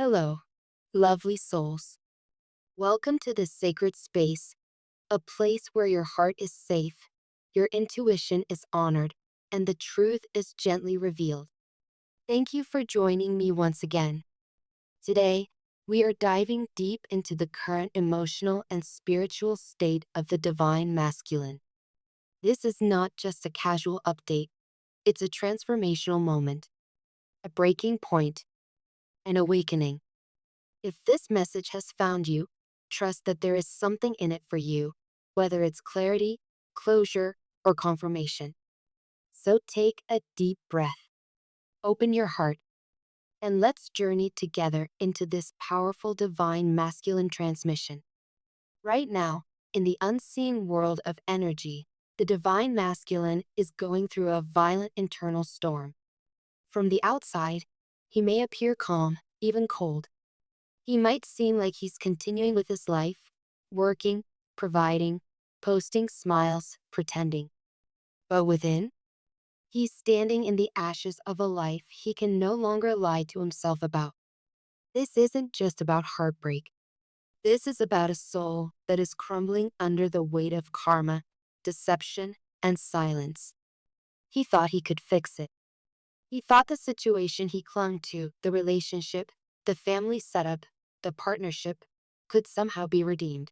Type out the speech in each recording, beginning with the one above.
Hello, lovely souls. Welcome to this sacred space, a place where your heart is safe, your intuition is honored, and the truth is gently revealed. Thank you for joining me once again. Today, we are diving deep into the current emotional and spiritual state of the divine masculine. This is not just a casual update, it's a transformational moment, a breaking point, an awakening. If this message has found you, trust that there is something in it for you, whether it's clarity, closure, or confirmation. So take a deep breath, open your heart, and let's journey together into this powerful divine masculine transmission. Right now, in the unseen world of energy, the divine masculine is going through a violent internal storm. From the outside, he may appear calm, even cold. He might seem like he's continuing with his life, working, providing, posting smiles, pretending. But within, he's standing in the ashes of a life he can no longer lie to himself about. This isn't just about heartbreak. This is about a soul that is crumbling under the weight of karma, deception, and silence. He thought he could fix it. He thought the situation he clung to, the relationship, the family setup, the partnership, could somehow be redeemed.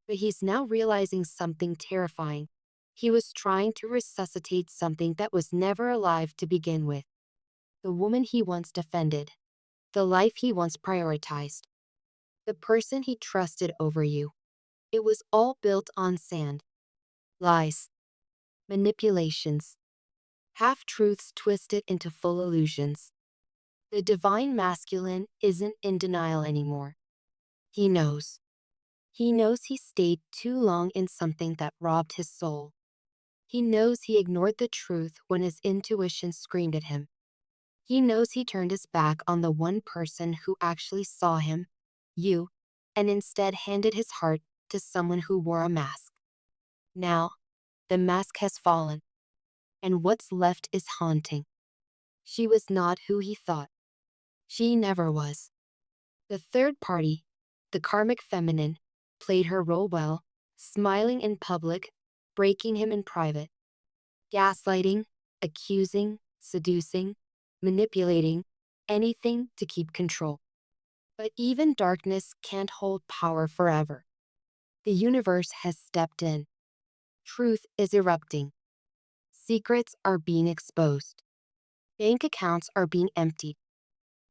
But he's now realizing something terrifying. He was trying to resuscitate something that was never alive to begin with. The woman he once defended, the life he once prioritized, the person he trusted over you. It was all built on sand, lies, manipulations, half-truths twisted into full illusions. The divine masculine isn't in denial anymore. He knows. He knows he stayed too long in something that robbed his soul. He knows he ignored the truth when his intuition screamed at him. He knows he turned his back on the one person who actually saw him, you, and instead handed his heart to someone who wore a mask. Now, the mask has fallen, and what's left is haunting. She was not who he thought. She never was. The third party, the karmic feminine, played her role well, smiling in public, breaking him in private, gaslighting, accusing, seducing, manipulating, anything to keep control. But even darkness can't hold power forever. The universe has stepped in. Truth is erupting. Secrets are being exposed. Bank accounts are being emptied.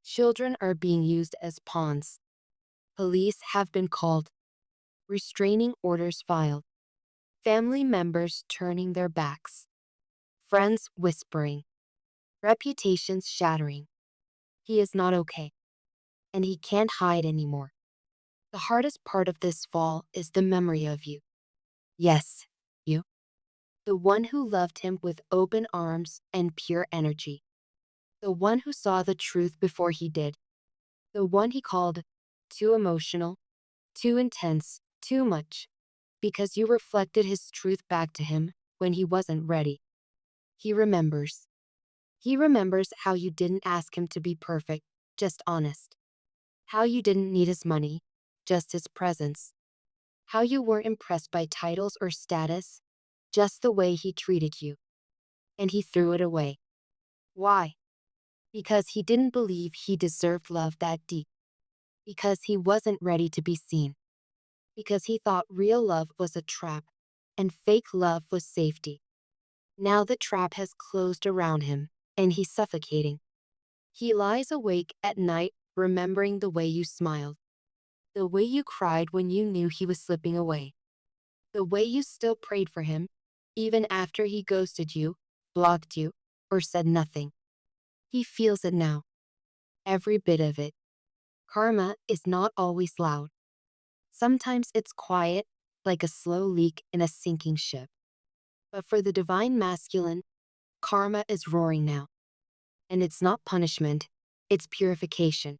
Children are being used as pawns. Police have been called. Restraining orders filed. Family members turning their backs. Friends whispering. Reputations shattering. He is not okay. And he can't hide anymore. The hardest part of this fall is the memory of you. Yes, you. The one who loved him with open arms and pure energy. The one who saw the truth before he did. The one he called too emotional, too intense, too much, because you reflected his truth back to him when he wasn't ready. He remembers. He remembers how you didn't ask him to be perfect, just honest. How you didn't need his money, just his presence. How you weren't impressed by titles or status, just the way he treated you. And he threw it away. Why? Because he didn't believe he deserved love that deep. Because he wasn't ready to be seen. Because he thought real love was a trap and fake love was safety. Now the trap has closed around him and he's suffocating. He lies awake at night remembering the way you smiled, the way you cried when you knew he was slipping away, the way you still prayed for him, even after he ghosted you, blocked you, or said nothing. He feels it now, every bit of it. Karma is not always loud. Sometimes it's quiet, like a slow leak in a sinking ship. But for the divine masculine, karma is roaring now. And it's not punishment, it's purification.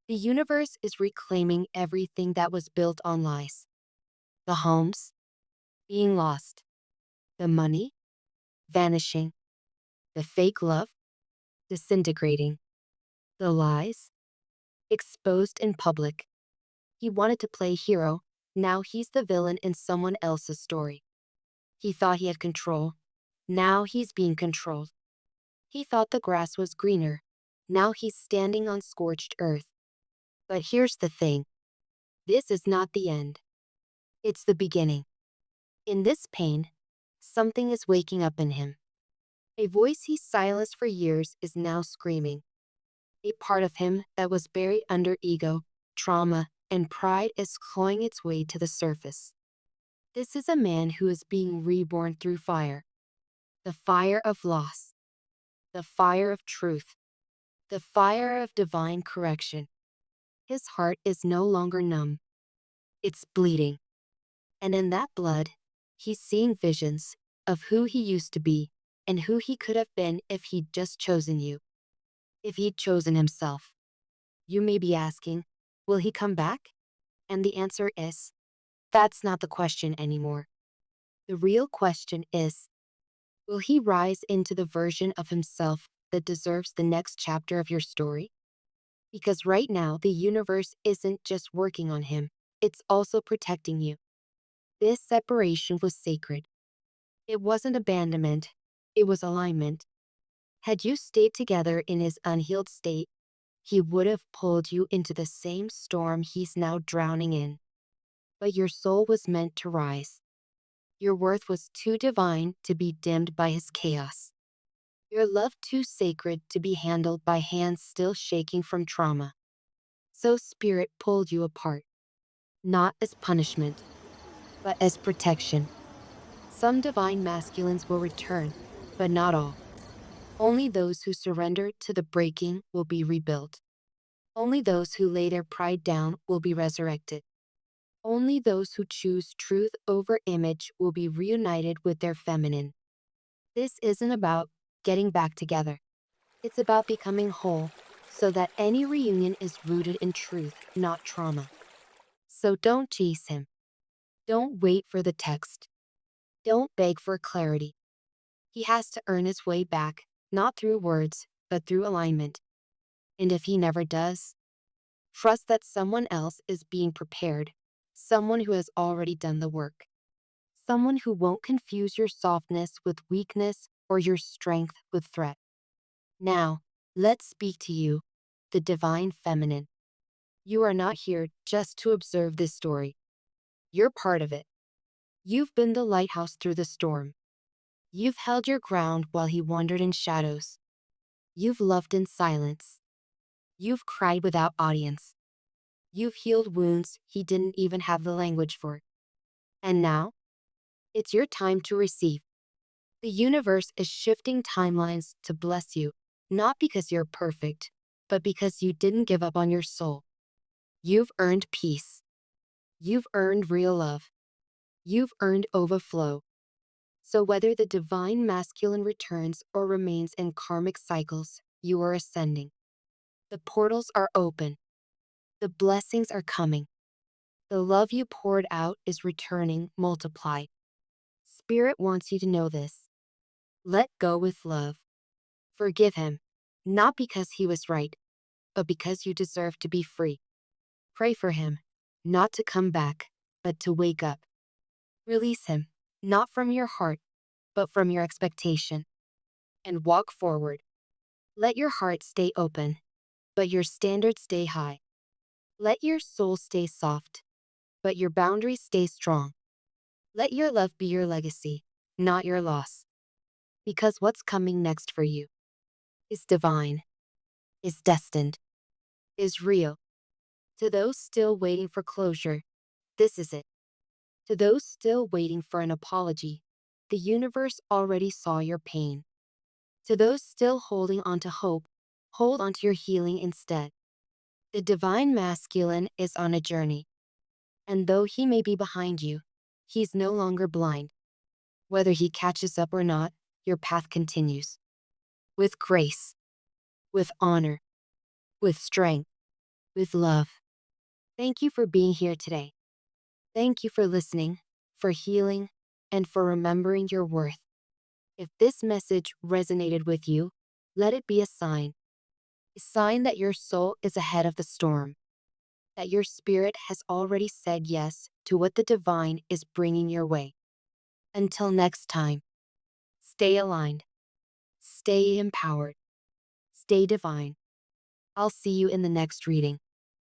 The universe is reclaiming everything that was built on lies. The homes, being lost. The money, vanishing. The fake love, disintegrating. The lies, exposed in public. He wanted to play hero, now he's the villain in someone else's story. He thought he had control, now he's being controlled. He thought the grass was greener, now he's standing on scorched earth. But here's the thing. This is not the end. It's the beginning. In this pain, something is waking up in him. A voice he silenced for years is now screaming. A part of him that was buried under ego, trauma, and pride is clawing its way to the surface. This is a man who is being reborn through fire. The fire of loss. The fire of truth. The fire of divine correction. His heart is no longer numb. It's bleeding. And in that blood, he's seeing visions of who he used to be and who he could have been if he'd just chosen you. If he'd chosen himself. You may be asking, will he come back? And the answer is, that's not the question anymore. The real question is, will he rise into the version of himself that deserves the next chapter of your story? Because right now, the universe isn't just working on him, it's also protecting you. This separation was sacred. It wasn't abandonment, it was alignment. Had you stayed together in his unhealed state, he would have pulled you into the same storm he's now drowning in. But your soul was meant to rise. Your worth was too divine to be dimmed by his chaos. Your love too sacred to be handled by hands still shaking from trauma. So spirit pulled you apart. Not as punishment, but as protection. Some divine masculines will return, but not all. Only those who surrender to the breaking will be rebuilt. Only those who lay their pride down will be resurrected. Only those who choose truth over image will be reunited with their feminine. This isn't about getting back together. It's about becoming whole, so that any reunion is rooted in truth, not trauma. So don't chase him. Don't wait for the text. Don't beg for clarity. He has to earn his way back, not through words, but through alignment. And if he never does, trust that someone else is being prepared, someone who has already done the work. Someone who won't confuse your softness with weakness or your strength with threat. Now, let's speak to you, the divine feminine. You are not here just to observe this story. You're part of it. You've been the lighthouse through the storm. You've held your ground while he wandered in shadows. You've loved in silence. You've cried without audience. You've healed wounds he didn't even have the language for. And now, it's your time to receive. The universe is shifting timelines to bless you, not because you're perfect, but because you didn't give up on your soul. You've earned peace. You've earned real love. You've earned overflow. So whether the divine masculine returns or remains in karmic cycles, you are ascending. The portals are open. The blessings are coming. The love you poured out is returning multiplied. Spirit wants you to know this. Let go with love. Forgive him, not because he was right, but because you deserve to be free. Pray for him, not to come back, but to wake up. Release him, not from your heart, but from your expectation. And walk forward. Let your heart stay open, but your standards stay high. Let your soul stay soft, but your boundaries stay strong. Let your love be your legacy, not your loss. Because what's coming next for you is divine, is destined, is real. To those still waiting for closure, this is it. To those still waiting for an apology, the universe already saw your pain. To those still holding on to hope, hold on to your healing instead. The divine masculine is on a journey. And though he may be behind you, he's no longer blind. Whether he catches up or not, your path continues. With grace, with honor, with strength, with love. Thank you for being here today. Thank you for listening, for healing, and for remembering your worth. If this message resonated with you, let it be a sign. a sign that your soul is ahead of the storm, that your spirit has already said yes to what the divine is bringing your way. Until next time, stay aligned, stay empowered, stay divine. I'll see you in the next reading.